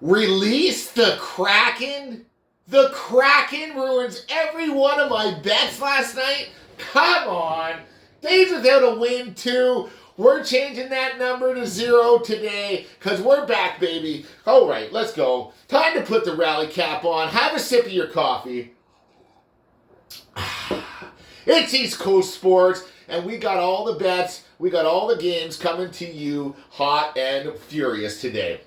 Release the Kraken? The Kraken ruins every one of my bets last night? Come on. Days without a win, too. We're changing that number to 0 today because we're back, baby. All right, let's go. Time to put the rally cap on. Have a sip of your coffee. It's East Coast Sports, and we got all the bets. We got all the games coming to you hot and furious today.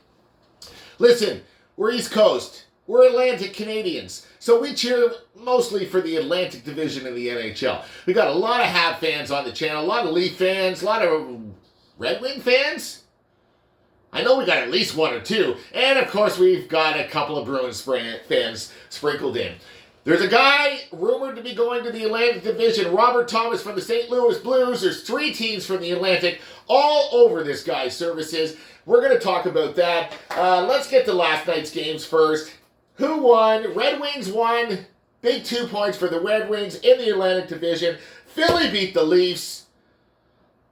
Listen, we're East Coast. We're Atlantic Canadiens. So we cheer mostly for the Atlantic Division in the NHL. We got a lot of Habs fans on the channel, a lot of Leaf fans, a lot of Red Wing fans. I know we got at least one or two. And of course we've got a couple of Bruins fans sprinkled in. There's a guy rumored to be going to the Atlantic Division, Robert Thomas from the St. Louis Blues. There's 3 teams from the Atlantic all over this guy's services. We're going to talk about that. Let's get to last night's games first. Who won? Red Wings won. Big 2 points for the Red Wings in the Atlantic Division. Philly beat the Leafs.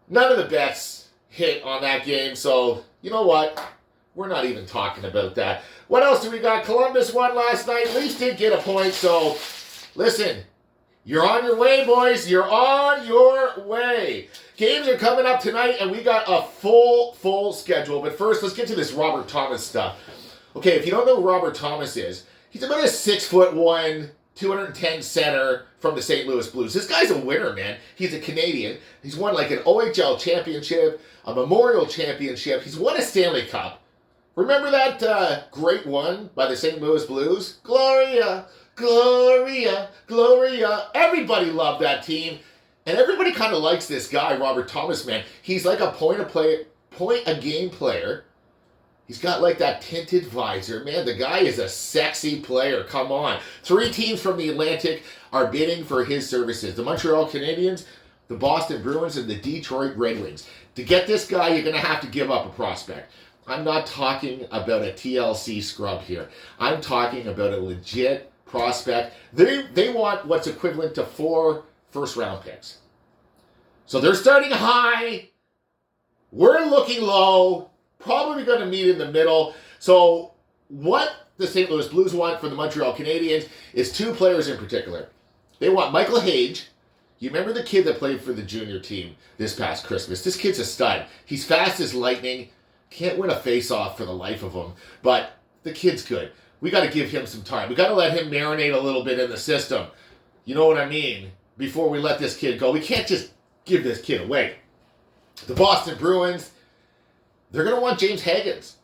None of the bets hit on that game, so you know what? We're not even talking about that. What else do we got? Columbus won last night. Leafs did get a point, so listen, you're on your way, boys. You're on your way. Games are coming up tonight, and we got a full schedule. But first, let's get to this Robert Thomas stuff. Okay, if you don't know who Robert Thomas is, he's about a 6'1", 210 center from the St. Louis Blues. This guy's a winner, man. He's a Canadian. He's won like an OHL championship, a Memorial championship. He's won a Stanley Cup. Remember that great one by the St. Louis Blues? Gloria, Gloria, Gloria. Everybody loved that team. And everybody kind of likes this guy, Robert Thomas, man. He's like a point-a-game player. He's got like that tinted visor. Man, the guy is a sexy player. Come on. 3 teams from the Atlantic are bidding for his services. The Montreal Canadiens, the Boston Bruins, and the Detroit Red Wings. To get this guy, you're going to have to give up a prospect. I'm not talking about a TLC scrub here. I'm talking about a legit prospect. They want what's equivalent to 4 first-round picks. So they're starting high. We're looking low. Probably going to meet in the middle. So what the St. Louis Blues want for the Montreal Canadiens is 2 players in particular. They want Michael Hage. You remember the kid that played for the junior team this past Christmas? This kid's a stud. He's fast as lightning. Can't win a face-off for the life of him. But the kid's good. We got to give him some time. We got to let him marinate a little bit in the system. You know what I mean? Before we let this kid go. We can't just give this kid away. The Boston Bruins, they're going to want James Higgins.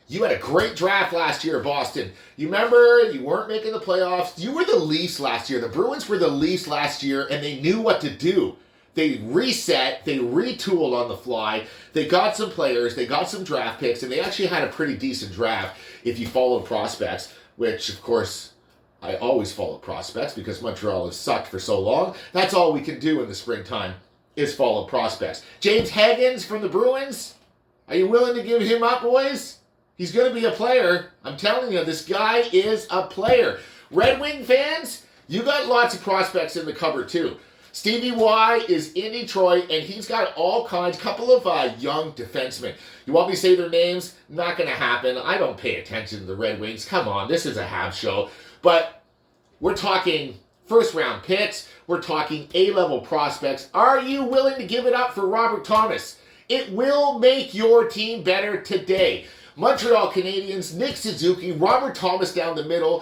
You had a great draft last year, Boston. You remember you weren't making the playoffs. You were the Leafs last year. The Bruins were the Leafs last year, and they knew what to do. They reset. They retooled on the fly. They got some players. They got some draft picks, and they actually had a pretty decent draft if you followed prospects, which, of course, I always follow prospects because Montreal has sucked for so long. That's all we can do in the springtime is follow prospects. James Higgins from the Bruins, are you willing to give him up, boys? He's going to be a player. I'm telling you, this guy is a player. Red Wing fans, you got lots of prospects in the cupboard too. Stevie Y is in Detroit, and he's got all kinds, couple of young defensemen. You want me to say their names? Not going to happen. I don't pay attention to the Red Wings. Come on, this is a Habs show. But we're talking first-round picks. We're talking A-level prospects. Are you willing to give it up for Robert Thomas? It will make your team better today. Montreal Canadiens, Nick Suzuki, Robert Thomas down the middle,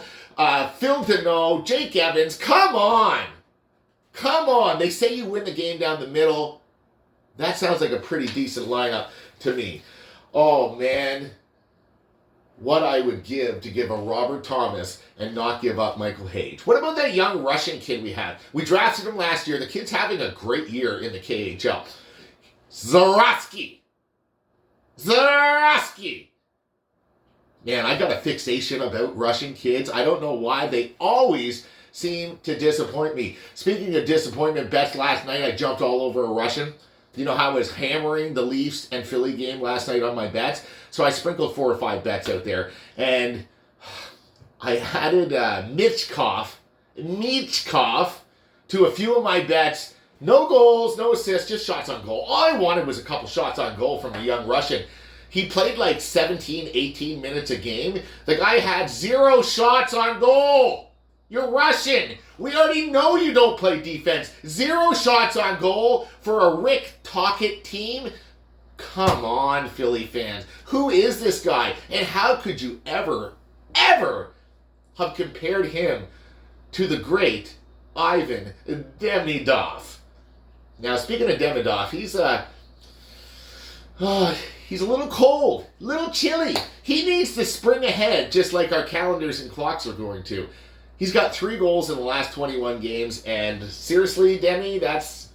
Phil Deneau, Jake Evans. Come on. Come on. They say you win the game down the middle. That sounds like a pretty decent lineup to me. Oh, man. What I would give to give a Robert Thomas and not give up Michael Hage. What about that young Russian kid we had? We drafted him last year. The kid's having a great year in the KHL. Zaratsky. Man, I got a fixation about Russian kids. I don't know why. They always seem to disappoint me. Speaking of disappointment bets last night, I jumped all over a Russian. You know how I was hammering the Leafs and Philly game last night on my bets? So I sprinkled 4 or 5 bets out there. And I added Michkov to a few of my bets. No goals, no assists, just shots on goal. All I wanted was a couple shots on goal from the young Russian. He played like 17, 18 minutes a game. The guy had 0 shots on goal. You're Russian. We already know you don't play defense. 0 shots on goal for a Rick Tocchet team? Come on, Philly fans. Who is this guy? And how could you ever have compared him to the great Ivan Demidov? Now, speaking of Demidov, he's a little cold, a little chilly. He needs to spring ahead, just like our calendars and clocks are going to. He's got 3 goals in the last 21 games, and seriously, Demi, that's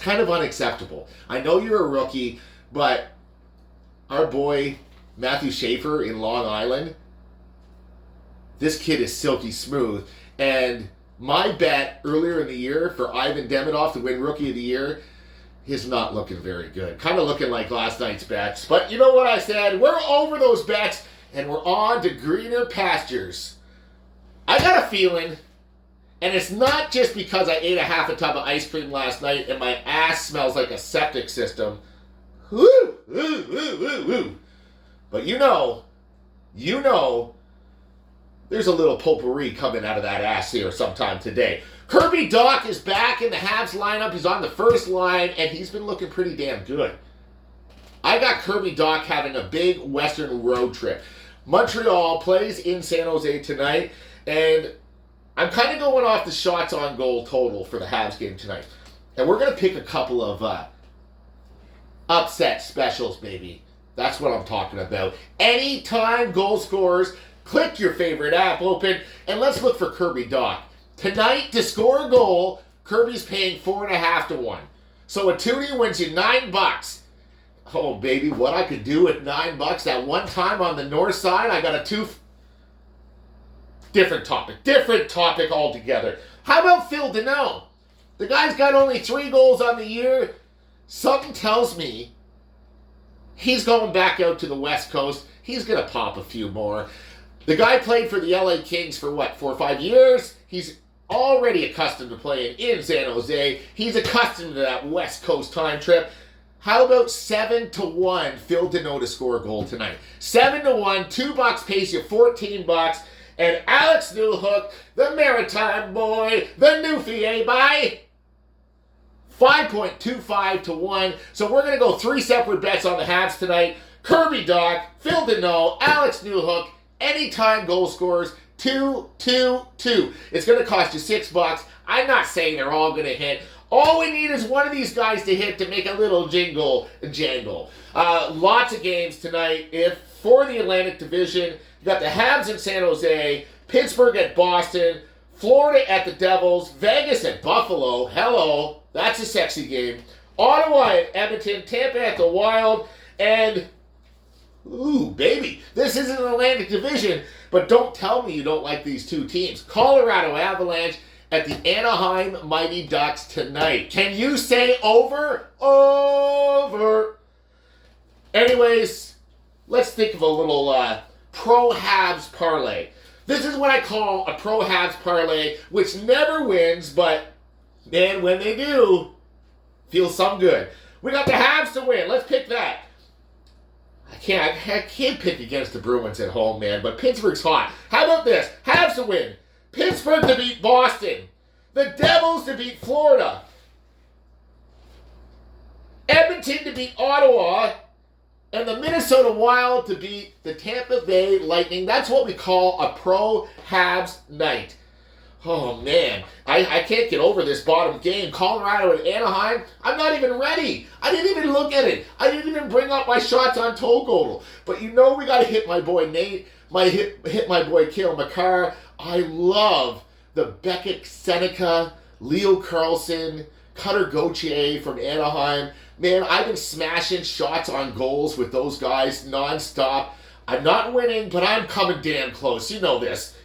kind of unacceptable. I know you're a rookie, but our boy Matthew Schaefer in Long Island, this kid is silky smooth. And my bet earlier in the year for Ivan Demidov to win Rookie of the Year is not looking very good. Kind of looking like last night's bets. But you know what I said? We're over those bets, and we're on to greener pastures. I got a feeling, and it's not just because I ate a half a tub of ice cream last night and my ass smells like a septic system. Woo, woo, woo, woo, woo. But you know, there's a little potpourri coming out of that ass here sometime today. Kirby Dach is back in the Habs lineup. He's on the first line, and he's been looking pretty damn good. I got Kirby Dach having a big Western road trip. Montreal plays in San Jose tonight, and I'm kind of going off the shots on goal total for the Habs game tonight. And we're going to pick a couple of upset specials, baby. That's what I'm talking about. Anytime goal scorers, click your favorite app open, and let's look for Kirby Dach. Tonight, to score a goal, Kirby's paying 4.5 to 1. So a toonie wins you $9. Oh, baby, what I could do with $9. That one time on the north side, I got a different topic altogether. How about Phil Deneau? The guy's got only 3 goals on the year. Something tells me he's going back out to the West Coast. He's going to pop a few more. The guy played for the LA Kings for 4 or 5 years. He's already accustomed to playing in San Jose. He's accustomed to that West Coast time trip. How about 7 to 1 Phil Deneau to score a goal tonight? 7 to 1, $2 pays you $14. And Alex Newhook, the Maritime boy, the Newfie, by 5.25 to 1. So we're going to go 3 separate bets on the Habs tonight. Kirby Dach, Phil Deneau, Alex Newhook, anytime goal scorers, 2, 2, 2. It's going to cost you $6. I'm not saying they're all going to hit. All we need is one of these guys to hit to make a little jangle. Lots of games tonight. For the Atlantic Division, you got the Habs in San Jose, Pittsburgh at Boston, Florida at the Devils, Vegas at Buffalo. Hello, that's a sexy game. Ottawa at Edmonton, Tampa at the Wild, and ooh, baby, this isn't an Atlantic Division, but don't tell me you don't like these 2 teams. Colorado Avalanche at the Anaheim Mighty Ducks tonight. Can you say over? Over. Anyways, let's think of a little pro Habs parlay. This is what I call a pro Habs parlay, which never wins, but man, when they do, feels some good. We got the Habs to win. Let's pick that. I can't pick against the Bruins at home, man, but Pittsburgh's hot. How about this? Habs to win. Pittsburgh to beat Boston. The Devils to beat Florida. Edmonton to beat Ottawa. And the Minnesota Wild to beat the Tampa Bay Lightning. That's what we call a pro Habs night. Oh, man. I can't get over this bottom game. Colorado and Anaheim, I'm not even ready. I didn't even look at it. I didn't even bring up my shots on total. But you know we got to hit my boy Nate. Hit my boy Cale Makar. I love the Beckett Seneca, Leo Carlson, Cutter Gauthier from Anaheim. Man, I've been smashing shots on goals with those guys nonstop. I'm not winning, but I'm coming damn close. You know this.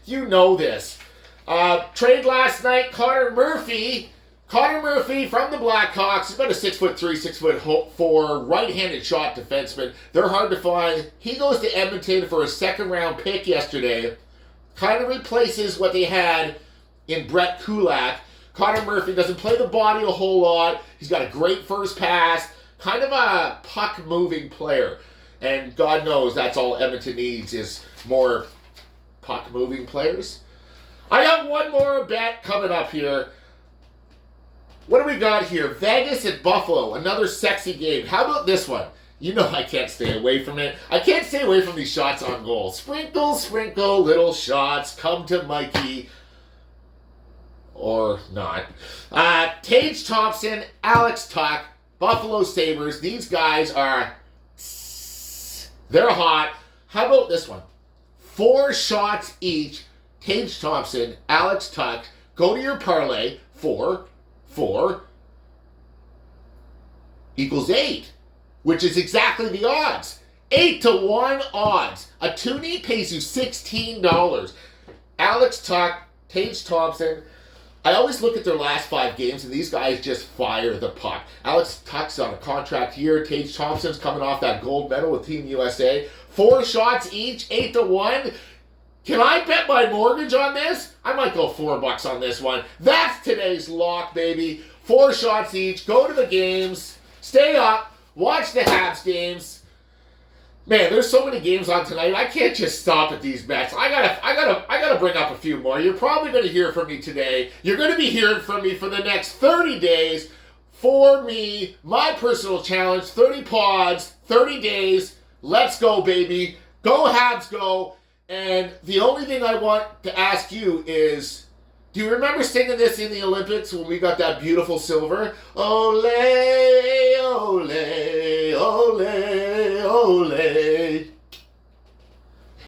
Trade last night, Connor Murphy from the Blackhawks. He's about a 6'3", 6'4", right-handed shot defenseman. They're hard to find. He goes to Edmonton for a second-round pick yesterday. Kind of replaces what they had in Brett Kulak. Connor Murphy doesn't play the body a whole lot. He's got a great first pass. kind of a puck-moving player. And God knows that's all Edmonton needs is more puck-moving players. I got one more bet coming up here. What do we got here? Vegas at Buffalo, another sexy game. How about this one? You know I can't stay away from it. I can't stay away from these shots on goal. Sprinkle, sprinkle, little shots. Come to Mikey. Or not. Tage Thompson, Alex Tuch, Buffalo Sabres. These guys are... they're hot. How about this one? 4 shots each. Tage Thompson, Alex Tuch. Go to your parlay. 4 equals 8, which is exactly the odds. 8-1 odds. A toonie pays you $16. Alex Tuch, Tage Thompson. I always look at their last 5 games, and these guys just fire the puck. Alex Tuch's on a contract here. Tage Thompson's coming off that gold medal with Team USA. 4 shots each, 8-1. Can I bet my mortgage on this? I might go $4 on this one. That's today's lock, baby. 4 shots each. Go to the games. Stay up. Watch the Habs games. Man, there's so many games on tonight. I can't just stop at these bets. I gotta bring up a few more. You're probably gonna hear from me today. You're gonna be hearing from me for the next 30 days. For me, my personal challenge, 30 pods, 30 days. Let's go, baby. Go Habs, go. And the only thing I want to ask you is, do you remember singing this in the Olympics when we got that beautiful silver? Ole, ole, ole, ole.